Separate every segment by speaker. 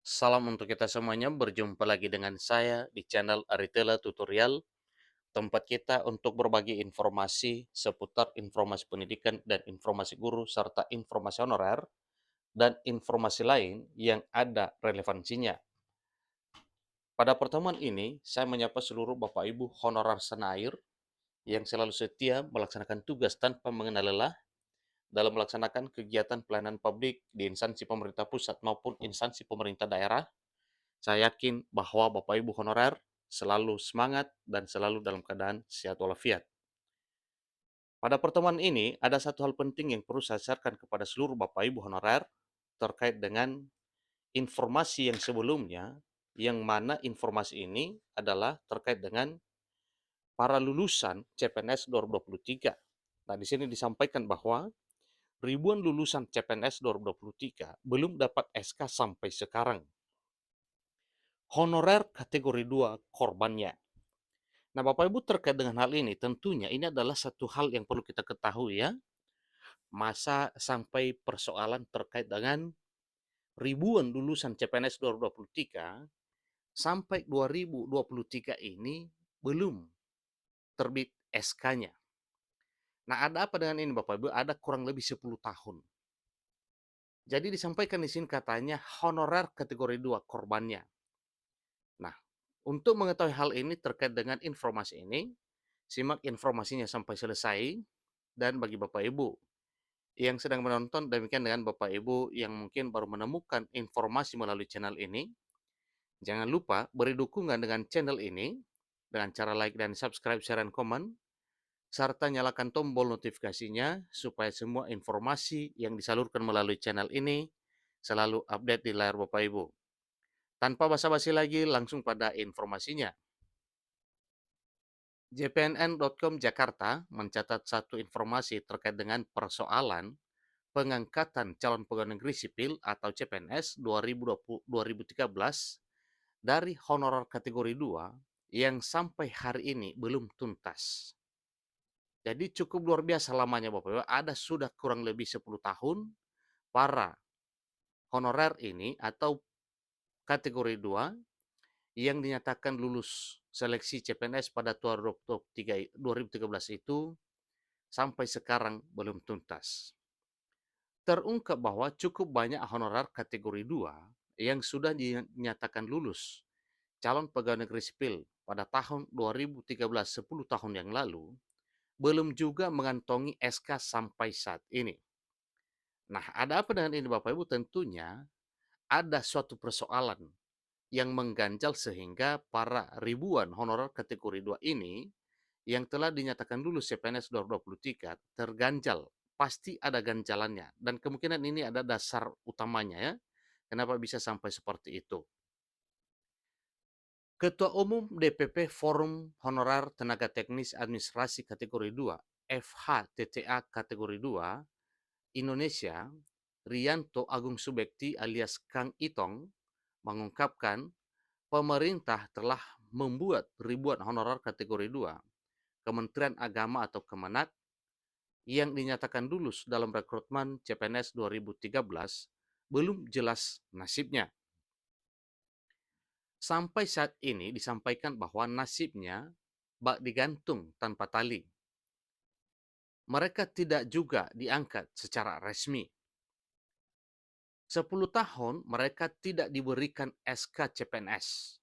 Speaker 1: Salam untuk kita semuanya, berjumpa lagi dengan saya di channel Aritela Tutorial, tempat kita untuk berbagi informasi seputar informasi pendidikan dan informasi guru, serta informasi honorer dan informasi lain yang ada relevansinya. Pada pertemuan ini, saya menyapa seluruh Bapak Ibu honorer senair yang selalu setia melaksanakan tugas tanpa mengenal lelah dalam melaksanakan kegiatan pelayanan publik di instansi pemerintah pusat maupun instansi pemerintah daerah. Saya yakin bahwa Bapak Ibu honorer selalu semangat dan selalu dalam keadaan sehat walafiat. Pada pertemuan ini, ada satu hal penting yang perlu saya sharekan kepada seluruh Bapak Ibu honorer terkait dengan informasi yang sebelumnya, yang mana informasi ini adalah terkait dengan para lulusan CPNS 2023. Nah, di sini disampaikan bahwa ribuan lulusan CPNS 2023 belum dapat SK sampai sekarang. Honorer kategori 2 korbannya. Nah, Bapak Ibu terkait dengan hal ini, tentunya ini adalah satu hal yang perlu kita ketahui ya. Masa sampai persoalan terkait dengan ribuan lulusan CPNS 2023 sampai 2023 ini belum terbit SK-nya. Nah, ada apa dengan ini Bapak Ibu? Ada kurang lebih 10 tahun. Jadi disampaikan di sini katanya honorer kategori 2 korbannya. Nah, untuk mengetahui hal ini terkait dengan informasi ini, simak informasinya sampai selesai. Dan bagi Bapak Ibu yang sedang menonton, demikian dengan Bapak Ibu yang mungkin baru menemukan informasi melalui channel ini, jangan lupa beri dukungan dengan channel ini dengan cara like dan subscribe, share, dan komen, serta nyalakan tombol notifikasinya supaya semua informasi yang disalurkan melalui channel ini selalu update di layar Bapak Ibu. Tanpa basa-basi lagi, langsung pada informasinya. JPNN.com Jakarta mencatat satu informasi terkait dengan persoalan pengangkatan calon pegawai negeri sipil atau CPNS 2013 dari honorer kategori 2 yang sampai hari ini belum tuntas. Jadi cukup luar biasa lamanya Bapak Ibu, ada sudah kurang lebih 10 tahun para honorer ini atau kategori 2 yang dinyatakan lulus seleksi CPNS pada 2013 itu sampai sekarang belum tuntas. Terungkap bahwa cukup banyak honorer kategori 2 yang sudah dinyatakan lulus calon pegawai negeri sipil pada tahun 2013, 10 tahun yang lalu, belum juga mengantongi SK sampai saat ini. Nah, ada apa dengan ini Bapak Ibu? Tentunya ada suatu persoalan yang mengganjal sehingga para ribuan honorer kategori 2 ini yang telah dinyatakan lulus CPNS 2023 terganjal. Pasti ada ganjalannya dan kemungkinan ini ada dasar utamanya ya. Kenapa bisa sampai seperti itu? Ketua Umum DPP Forum Honorer Tenaga Teknis Administrasi kategori 2, FHTTA kategori 2, Indonesia, Rianto Agung Subekti alias Kang Itong, mengungkapkan pemerintah telah membuat ribuan honorer kategori 2, Kementerian Agama atau Kemenak, yang dinyatakan lulus dalam rekrutmen CPNS 2013 belum jelas nasibnya. Sampai saat ini disampaikan bahwa nasibnya bak digantung tanpa tali. Mereka tidak juga diangkat secara resmi. 10 tahun mereka tidak diberikan SK CPNS.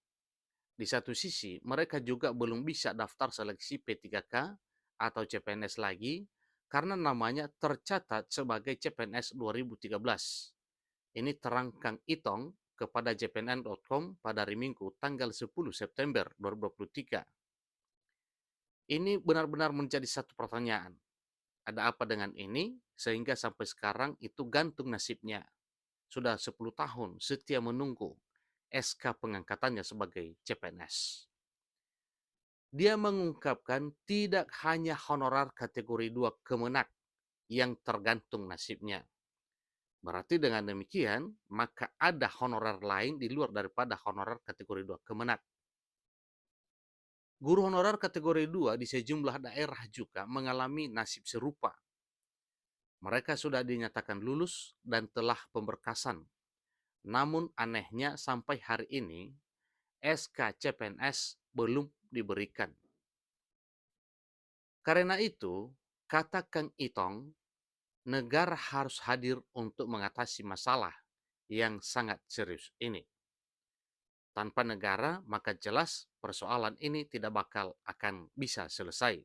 Speaker 1: Di satu sisi, mereka juga belum bisa daftar seleksi P3K atau CPNS lagi karena namanya tercatat sebagai CPNS 2013. Ini terang Kang Itong kepada jpnn.com pada hari Minggu tanggal 10 September 2023. Ini benar-benar menjadi satu pertanyaan. Ada apa dengan ini sehingga sampai sekarang itu gantung nasibnya. Sudah 10 tahun setia menunggu SK pengangkatannya sebagai CPNS. Dia mengungkapkan tidak hanya honorer kategori 2 Kemenak yang tergantung nasibnya. Berarti dengan demikian, maka ada honorer lain di luar daripada honorer kategori 2 Kemenak. Guru honorer kategori 2 di sejumlah daerah juga mengalami nasib serupa. Mereka sudah dinyatakan lulus dan telah pemberkasan. Namun anehnya sampai hari ini SK CPNS belum diberikan. Karena itu, kata Kang Itong, negara harus hadir untuk mengatasi masalah yang sangat serius ini. Tanpa negara, maka jelas persoalan ini tidak bakal akan bisa selesai.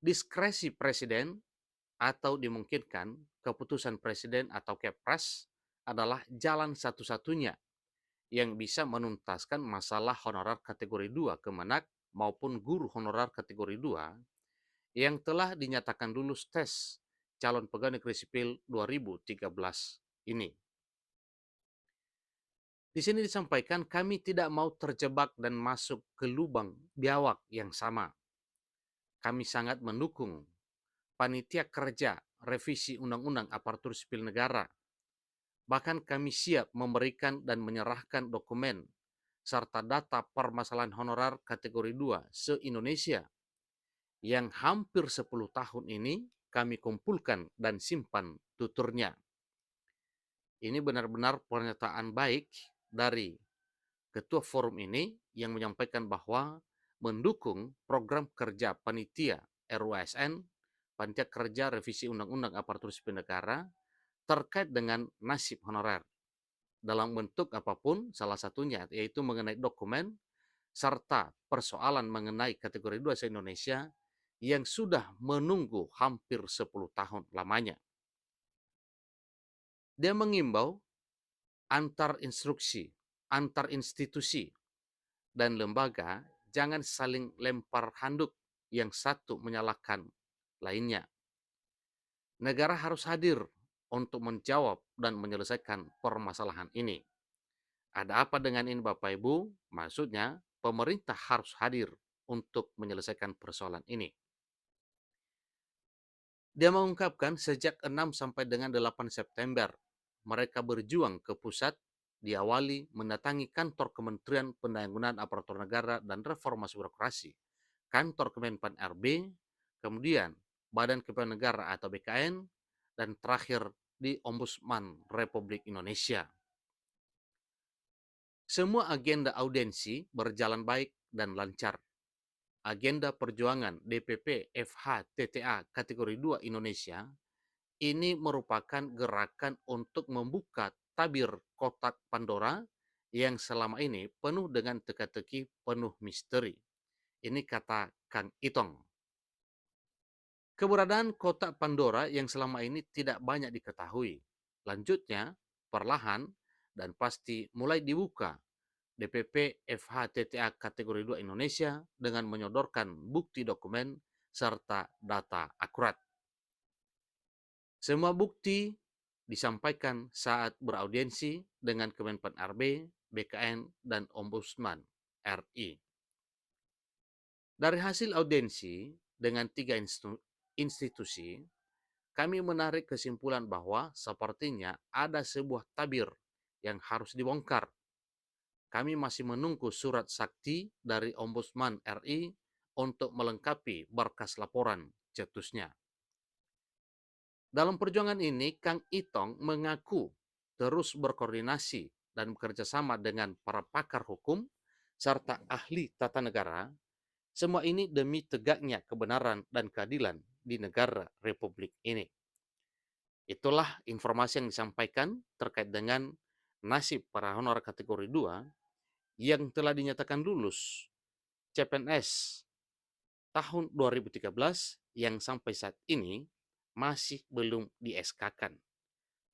Speaker 1: Diskresi presiden atau dimungkinkan keputusan presiden atau Kepres adalah jalan satu-satunya yang bisa menuntaskan masalah honorer kategori 2 Kemenak maupun guru honorer kategori 2 yang telah dinyatakan lulus tes calon pegawai negeri sipil 2013 ini. Di sini disampaikan kami tidak mau terjebak dan masuk ke lubang biawak yang sama. Kami sangat mendukung panitia kerja revisi Undang-Undang Aparatur Sipil Negara. Bahkan kami siap memberikan dan menyerahkan dokumen serta data permasalahan honorer kategori 2 se-Indonesia yang hampir 10 tahun ini kami kumpulkan dan simpan tuturnya. Ini benar-benar pernyataan baik dari Ketua Forum ini yang menyampaikan bahwa mendukung program kerja panitia RUASN, panitia kerja revisi Undang-Undang Aparatur Sipil Negara terkait dengan nasib honorer dalam bentuk apapun, salah satunya yaitu mengenai dokumen serta persoalan mengenai kategori 2 se-Indonesia yang sudah menunggu hampir 10 tahun lamanya. Dia mengimbau antar instruksi, antar institusi, dan lembaga jangan saling lempar handuk yang satu menyalahkan lainnya. Negara harus hadir untuk menjawab dan menyelesaikan permasalahan ini. Ada apa dengan ini Bapak Ibu? Maksudnya pemerintah harus hadir untuk menyelesaikan persoalan ini. Dia mengungkapkan sejak 6 sampai dengan 8 September mereka berjuang ke pusat, diawali mendatangi kantor Kementerian Pendayagunaan Aparatur Negara dan Reformasi Birokrasi, kantor Kemenpan RB, kemudian Badan Kepegawaian Negara atau BKN, dan terakhir di Ombudsman Republik Indonesia. Semua agenda audiensi berjalan baik dan lancar. Agenda perjuangan DPP FH TTA kategori 2 Indonesia ini merupakan gerakan untuk membuka tabir kotak Pandora yang selama ini penuh dengan teka-teki, penuh misteri. Ini kata Kang Itong. Keberadaan kotak Pandora yang selama ini tidak banyak diketahui. Lanjutnya, perlahan dan pasti mulai dibuka DPP FH TTA kategori 2 Indonesia dengan menyodorkan bukti dokumen serta data akurat. Semua bukti disampaikan saat beraudiensi dengan Kemenpan RB, BKN, dan Ombudsman RI. Dari hasil audiensi dengan 3 institusi, kami menarik kesimpulan bahwa sepertinya ada sebuah tabir yang harus dibongkar. Kami masih menunggu surat sakti dari Ombudsman RI untuk melengkapi berkas laporan cetusnya. Dalam perjuangan ini, Kang Itong mengaku terus berkoordinasi dan bekerja sama dengan para pakar hukum serta ahli tata negara, semua ini demi tegaknya kebenaran dan keadilan di negara Republik ini. Itulah informasi yang disampaikan terkait dengan nasib para honorer kategori 2 yang telah dinyatakan lulus CPNS tahun 2013 yang sampai saat ini masih belum di-SK-kan.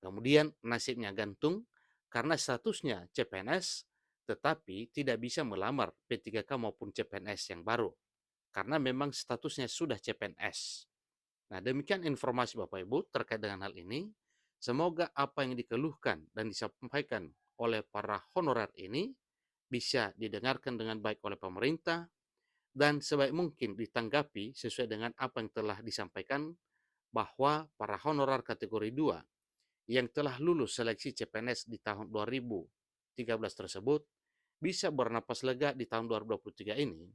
Speaker 1: Kemudian nasibnya gantung karena statusnya CPNS tetapi tidak bisa melamar P3K maupun CPNS yang baru karena memang statusnya sudah CPNS. Nah, demikian informasi Bapak Ibu terkait dengan hal ini. Semoga apa yang dikeluhkan dan disampaikan oleh para honorer ini bisa didengarkan dengan baik oleh pemerintah dan sebaik mungkin ditanggapi sesuai dengan apa yang telah disampaikan bahwa para honorer kategori 2 yang telah lulus seleksi CPNS di tahun 2013 tersebut bisa bernapas lega di tahun 2023 ini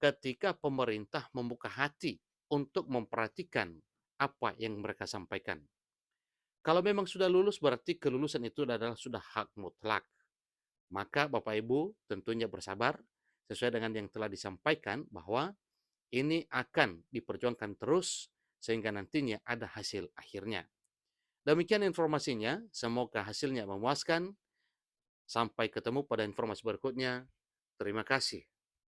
Speaker 1: ketika pemerintah membuka hati untuk memperhatikan apa yang mereka sampaikan. Kalau memang sudah lulus berarti kelulusan itu adalah sudah hak mutlak. Maka Bapak Ibu tentunya bersabar sesuai dengan yang telah disampaikan bahwa ini akan diperjuangkan terus sehingga nantinya ada hasil akhirnya. Demikian informasinya, semoga hasilnya memuaskan. Sampai ketemu pada informasi berikutnya. Terima kasih.